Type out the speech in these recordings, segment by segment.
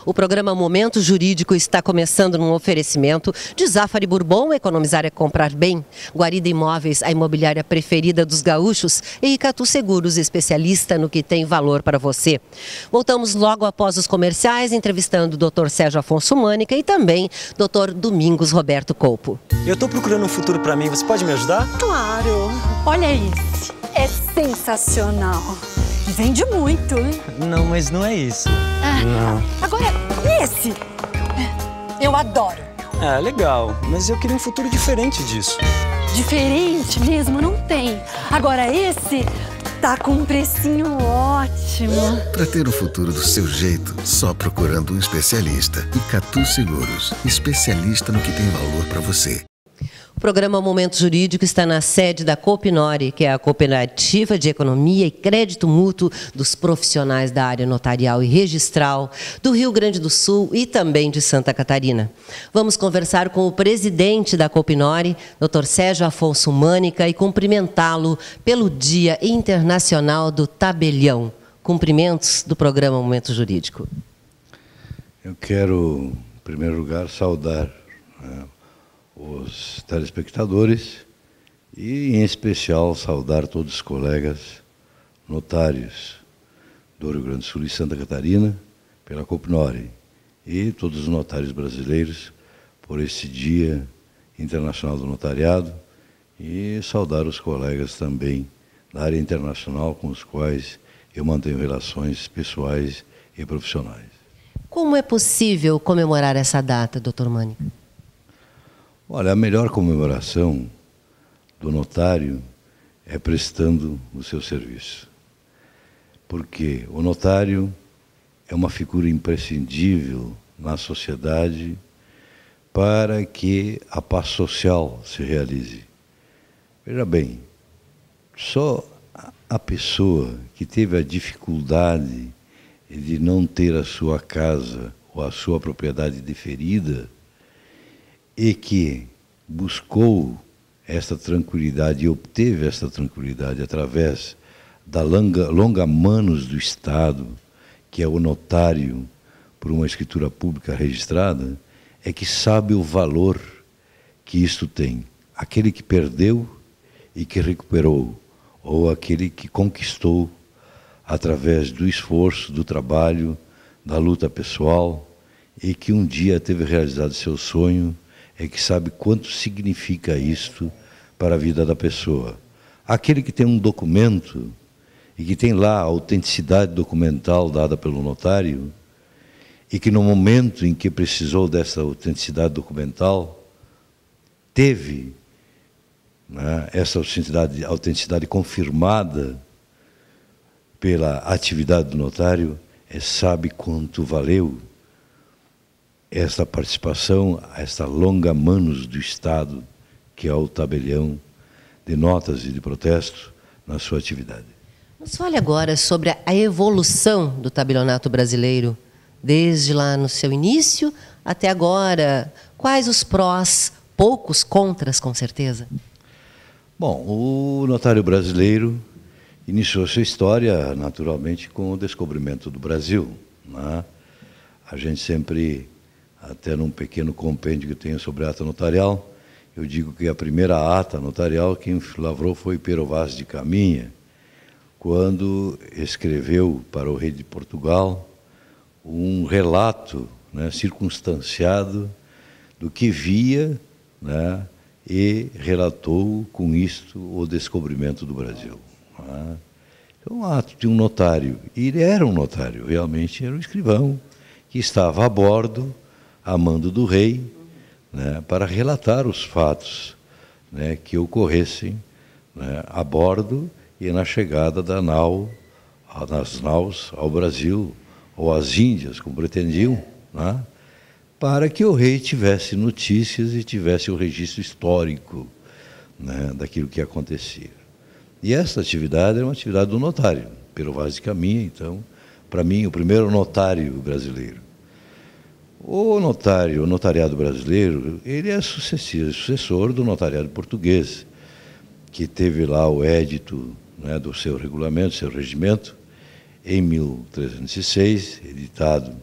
O programa Momento Jurídico está começando num oferecimento de Zafari Bourbon, economizar é comprar bem. Guarida Imóveis, a imobiliária preferida dos gaúchos. E Icatu Seguros, especialista no que tem valor para você. Voltamos logo após os comerciais, entrevistando o Dr. Sérgio Afonso Mânica e também Dr. Domingos Roberto Coupo. Eu estou procurando um futuro para mim, você pode me ajudar? Claro! Olha esse, é sensacional. Vende muito, hein? Não, mas não é isso. Não. Agora, esse, eu adoro. Ah, legal, mas eu queria um futuro diferente disso. Diferente mesmo, não tem. Agora esse tá com um precinho ótimo. Para ter o futuro do seu jeito, só procurando um especialista. Icatu Seguros, especialista no que tem valor para você. O programa Momento Jurídico está na sede da Copinori, que é a Cooperativa de Economia e Crédito Mútuo dos profissionais da área notarial e registral do Rio Grande do Sul e também de Santa Catarina. Vamos conversar com o presidente da Copinori, Dr. Sérgio Afonso Mânica, e cumprimentá-lo pelo Dia Internacional do Tabelião. Cumprimentos do programa Momento Jurídico. Eu quero, em primeiro lugar, saudar os telespectadores e, em especial, saudar todos os colegas notários do Rio Grande do Sul e Santa Catarina pela Copinori e todos os notários brasileiros por esse Dia Internacional do Notariado e saudar os colegas também da área internacional com os quais eu mantenho relações pessoais e profissionais. Como é possível comemorar essa data, Dr. Mânica? Olha, a melhor comemoração do notário é prestando o seu serviço. Porque o notário é uma figura imprescindível na sociedade para que a paz social se realize. Veja bem, só a pessoa que teve a dificuldade de não ter a sua casa ou a sua propriedade deferida e que buscou esta tranquilidade e obteve esta tranquilidade através da longa manos do Estado, que é o notário por uma escritura pública registrada, é que sabe o valor que isto tem. Aquele que perdeu e que recuperou, ou aquele que conquistou através do esforço, do trabalho, da luta pessoal, e que um dia teve realizado seu sonho, é que sabe quanto significa isto para a vida da pessoa. Aquele que tem um documento e que tem lá a autenticidade documental dada pelo notário e que no momento em que precisou dessa autenticidade documental teve, né, essa autenticidade confirmada pela atividade do notário, sabe quanto valeu esta participação, esta longa manos do Estado, que é o tabelião de notas e de protesto na sua atividade. Nos fale agora sobre a evolução do tabelionato brasileiro, desde lá no seu início até agora. Quais os prós, poucos contras, com certeza? Bom, o notário brasileiro iniciou sua história, naturalmente, com o descobrimento do Brasil, né? A gente sempre, até num pequeno compêndio que eu tenho sobre a ata notarial, eu digo que a primeira ata notarial quem lavrou foi Pero Vaz de Caminha, quando escreveu para o rei de Portugal um relato, né, circunstanciado do que via, né, e relatou com isto o descobrimento do Brasil. Né? Então, um ato de um notário, e ele era um notário, realmente era um escrivão, que estava a bordo, a mando do rei, né, para relatar os fatos, né, que ocorressem, né, a bordo e na chegada da nau, nas naus ao Brasil ou às Índias, como pretendiam, né, para que o rei tivesse notícias e tivesse o registro histórico, né, daquilo que acontecia. E essa atividade era uma atividade do notário, Pero Vaz de Caminha, então, para mim, o primeiro notário brasileiro. O notariado brasileiro, ele é sucessor do notariado português, que teve lá o édito, né, do seu regulamento, seu regimento, em 1306, editado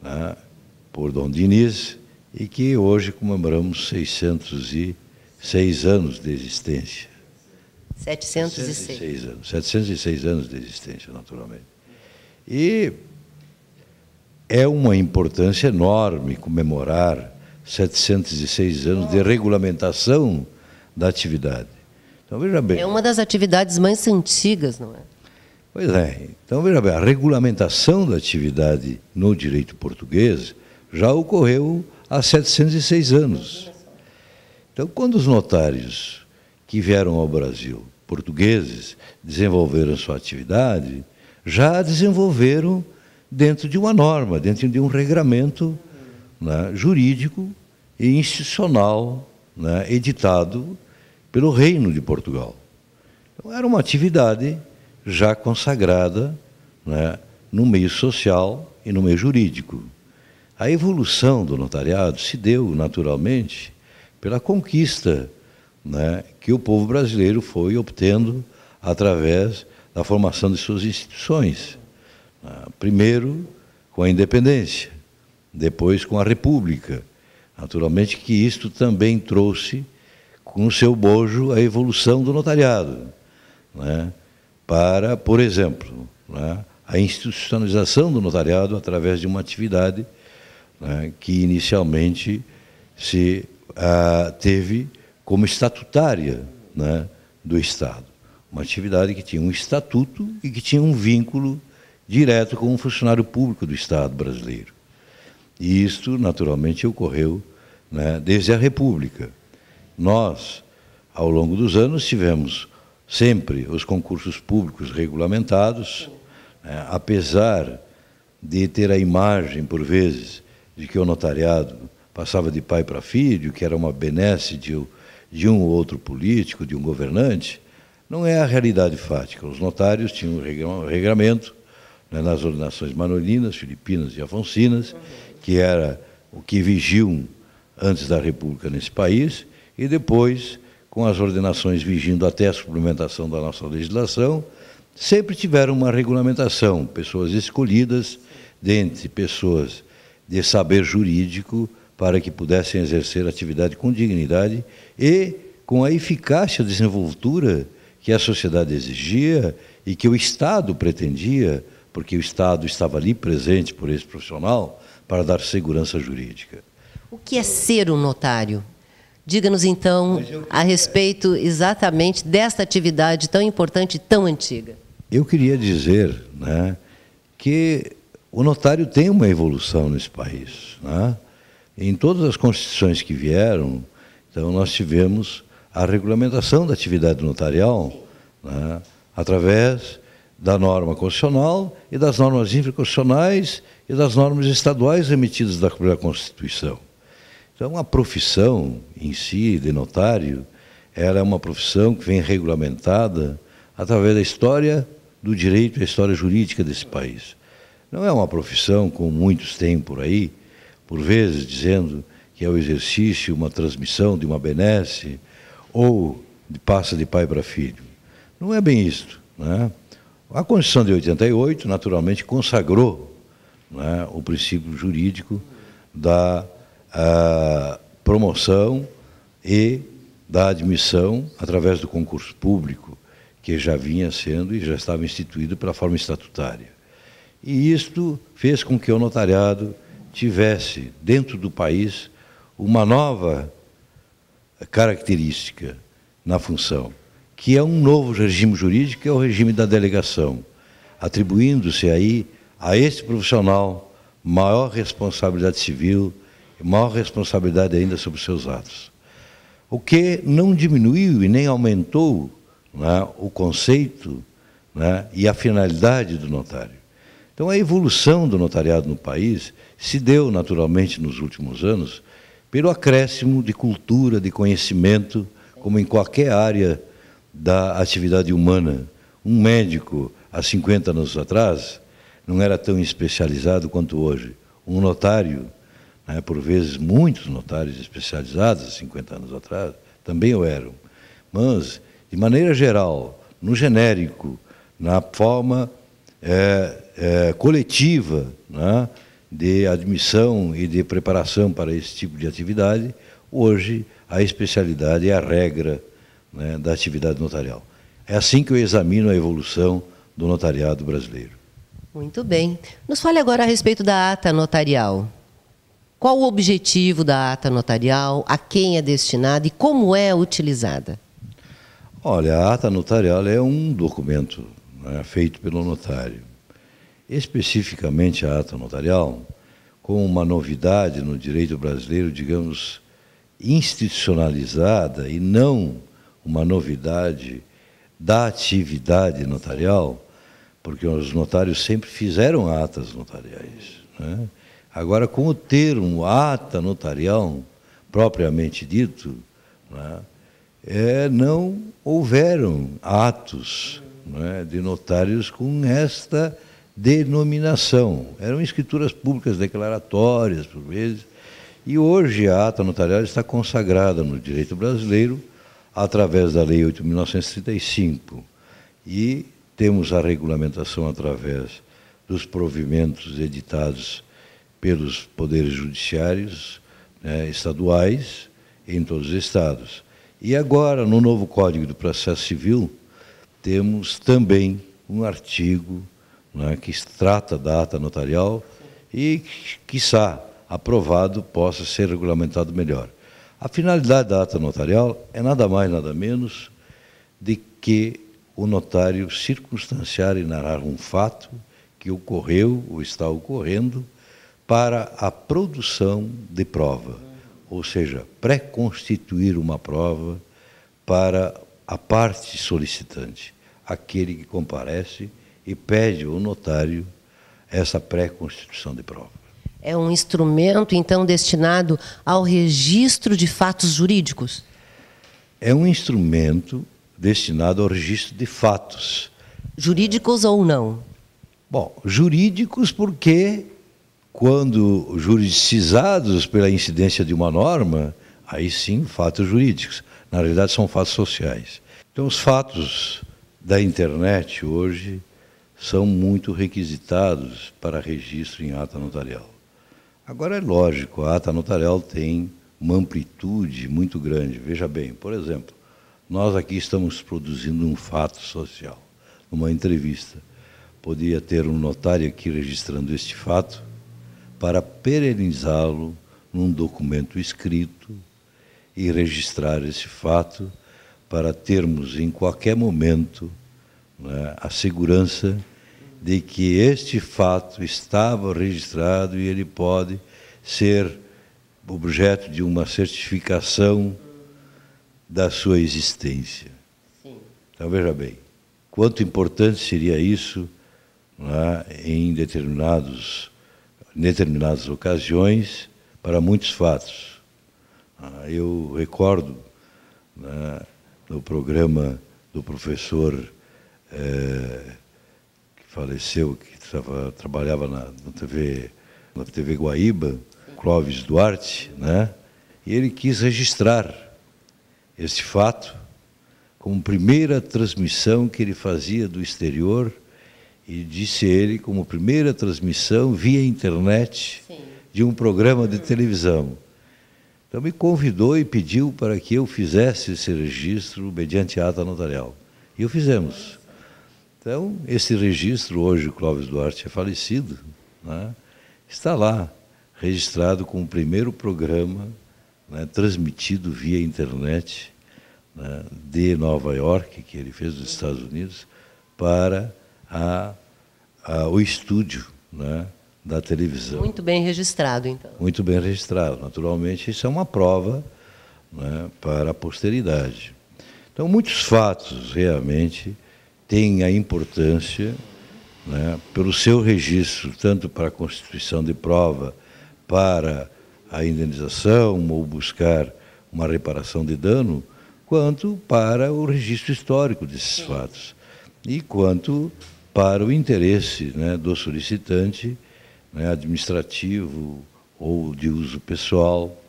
né, por Dom Diniz, e que hoje comemoramos 606 anos de existência. 706 anos. 706 anos de existência, naturalmente. E é uma importância enorme comemorar 706 anos de regulamentação da atividade. Então, veja bem. É uma das atividades mais antigas, não é? Pois é. Então, veja bem, a regulamentação da atividade no direito português já ocorreu há 706 anos. Então, quando os notários que vieram ao Brasil, portugueses, desenvolveram sua atividade, já a desenvolveram dentro de uma norma, dentro de um regramento, né, jurídico e institucional, né, editado pelo Reino de Portugal. Então, era uma atividade já consagrada, né, no meio social e no meio jurídico. A evolução do notariado se deu, naturalmente, pela conquista, né, que o povo brasileiro foi obtendo através da formação de suas instituições. Primeiro com a independência, depois com a República. Naturalmente que isto também trouxe com o seu bojo a evolução do notariado, né, para, por exemplo, né, a institucionalização do notariado através de uma atividade, né, que inicialmente se teve como estatutária, né, do Estado. Uma atividade que tinha um estatuto e que tinha um vínculo direto com um funcionário público do Estado brasileiro. E isto, naturalmente, ocorreu, né, desde a República. Nós, ao longo dos anos, tivemos sempre os concursos públicos regulamentados, né, apesar de ter a imagem, por vezes, de que o notariado passava de pai para filho, que era uma benesse de um ou outro político, de um governante, não é a realidade fática. Os notários tinham um regramento, né, nas ordenações manolinas, filipinas e afoncinas, que era o que vigiam antes da República nesse país, e depois, com as ordenações vigindo até a suplementação da nossa legislação, sempre tiveram uma regulamentação, pessoas escolhidas dentre pessoas de saber jurídico para que pudessem exercer atividade com dignidade e com a eficácia e desenvoltura que a sociedade exigia e que o Estado pretendia, porque o Estado estava ali presente por esse profissional para dar segurança jurídica. O que é ser um notário? Diga-nos, então, a respeito exatamente desta atividade tão importante e tão antiga. Eu queria dizer, né, que o notário tem uma evolução nesse país, né? Em todas as constituições que vieram, então, nós tivemos a regulamentação da atividade notarial, né, através da norma constitucional e das normas infraconstitucionais e das normas estaduais emitidas pela Constituição. Então, a profissão em si, de notário, ela é uma profissão que vem regulamentada através da história do direito e da história jurídica desse país. Não é uma profissão, como muitos têm por aí, por vezes dizendo que é o exercício, uma transmissão de uma benesse, ou passa de pai para filho. Não é bem isto, né? A Constituição de 88, naturalmente, consagrou, né, o princípio jurídico da promoção e da admissão através do concurso público, que já vinha sendo e já estava instituído pela forma estatutária. E isto fez com que o notariado tivesse, dentro do país, uma nova característica na função, que é um novo regime jurídico, que é o regime da delegação, atribuindo-se aí a esse profissional maior responsabilidade civil, maior responsabilidade ainda sobre os seus atos. O que não diminuiu e nem aumentou, né, o conceito, né, e a finalidade do notário. Então, a evolução do notariado no país se deu, naturalmente, nos últimos anos, pelo acréscimo de cultura, de conhecimento, como em qualquer área da atividade humana. Um médico, há 50 anos atrás, não era tão especializado quanto hoje. Um notário, né, por vezes muitos notários especializados, há 50 anos atrás, também o eram. Mas, de maneira geral, no genérico, na forma coletiva, né, de admissão e de preparação para esse tipo de atividade, hoje a especialidade é a regra, né, da atividade notarial. É assim que eu examino a evolução do notariado brasileiro. Muito bem. Nos fale agora a respeito da ata notarial. Qual o objetivo da ata notarial, a quem é destinada e como é utilizada? Olha, a ata notarial é um documento, né, feito pelo notário. Especificamente a ata notarial, com uma novidade no direito brasileiro, digamos, institucionalizada e não uma novidade da atividade notarial, porque os notários sempre fizeram atas notariais, né? Agora, com o termo ata notarial, propriamente dito, né, não houveram atos, né, de notários com esta denominação. Eram escrituras públicas declaratórias, por vezes, e hoje a ata notarial está consagrada no direito brasileiro através da Lei 8.935, e temos a regulamentação através dos provimentos editados pelos poderes judiciários, né, estaduais em todos os estados. E agora, no novo Código do Processo Civil, temos também um artigo, né, que trata da ata notarial e, quiçá, aprovado, possa ser regulamentado melhor. A finalidade da ata notarial é nada mais, nada menos de que o notário circunstanciar e narrar um fato que ocorreu ou está ocorrendo para a produção de prova, ou seja, pré-constituir uma prova para a parte solicitante, aquele que comparece e pede ao notário essa pré-constituição de prova. É um instrumento, então, destinado ao registro de fatos jurídicos? É um instrumento destinado ao registro de fatos. Jurídicos ou não? Bom, jurídicos porque, quando juridicizados pela incidência de uma norma, aí sim, fatos jurídicos. Na realidade, são fatos sociais. Então, os fatos da internet hoje são muito requisitados para registro em ata notarial. Agora, é lógico, a ata notarial tem uma amplitude muito grande. Veja bem, por exemplo, nós aqui estamos produzindo um fato social, uma entrevista. Poderia ter um notário aqui registrando este fato para perenizá-lo num documento escrito e registrar esse fato para termos, em qualquer momento, né, a segurança de que este fato estava registrado e ele pode ser objeto de uma certificação da sua existência. Sim. Então, veja bem, quanto importante seria isso, né, em determinadas ocasiões, para muitos fatos. Eu recordo, né, no programa do professor que faleceu, que trabalhava na TV Guaíba, Clóvis Duarte, né, e ele quis registrar esse fato como primeira transmissão que ele fazia do exterior, e disse ele como primeira transmissão via internet. Sim. De um programa de televisão. Então me convidou e pediu para que eu fizesse esse registro mediante ata notarial. E o fizemos. Então, esse registro, hoje o Clóvis Duarte é falecido, né, está lá, registrado como o primeiro programa, né, transmitido via internet, né, de Nova York, que ele fez dos Estados Unidos, para o estúdio, né, da televisão. Muito bem registrado, então. Muito bem registrado. Naturalmente, isso é uma prova, né, para a posteridade. Então, muitos fatos realmente têm a importância, né, pelo seu registro, tanto para a constituição de prova, para a indenização ou buscar uma reparação de dano, quanto para o registro histórico desses fatos. E quanto para o interesse, né, do solicitante, né, administrativo ou de uso pessoal,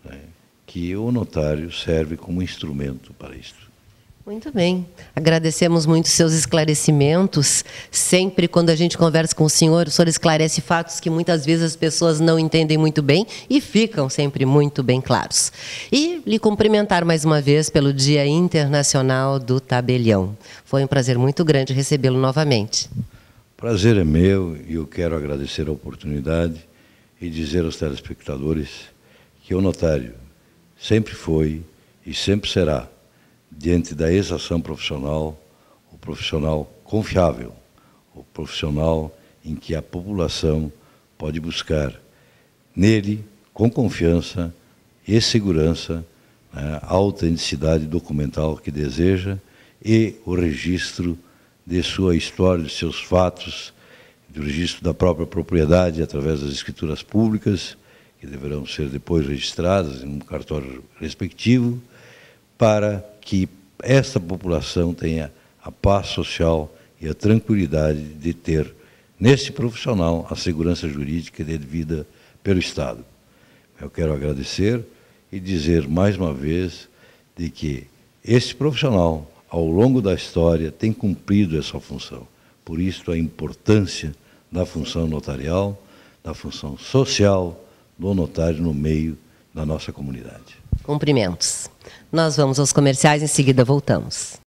né, que o notário serve como instrumento para isso. Muito bem. Agradecemos muito seus esclarecimentos. Sempre quando a gente conversa com o senhor esclarece fatos que muitas vezes as pessoas não entendem muito bem e ficam sempre muito bem claros. E lhe cumprimentar mais uma vez pelo Dia Internacional do Tabelião. Foi um prazer muito grande recebê-lo novamente. Prazer é meu e eu quero agradecer a oportunidade e dizer aos telespectadores que o notário sempre foi e sempre será, diante da exação profissional, o profissional confiável, o profissional em que a população pode buscar nele, com confiança e segurança, a autenticidade documental que deseja e o registro de sua história, de seus fatos, do registro da própria propriedade através das escrituras públicas, que deverão ser depois registradas em um cartório respectivo, para que esta população tenha a paz social e a tranquilidade de ter, nesse profissional, a segurança jurídica devida pelo Estado. Eu quero agradecer e dizer mais uma vez de que esse profissional, ao longo da história, tem cumprido essa função. Por isso, a importância da função notarial, da função social do notário no meio da nossa comunidade. Cumprimentos. Nós vamos aos comerciais, em seguida voltamos.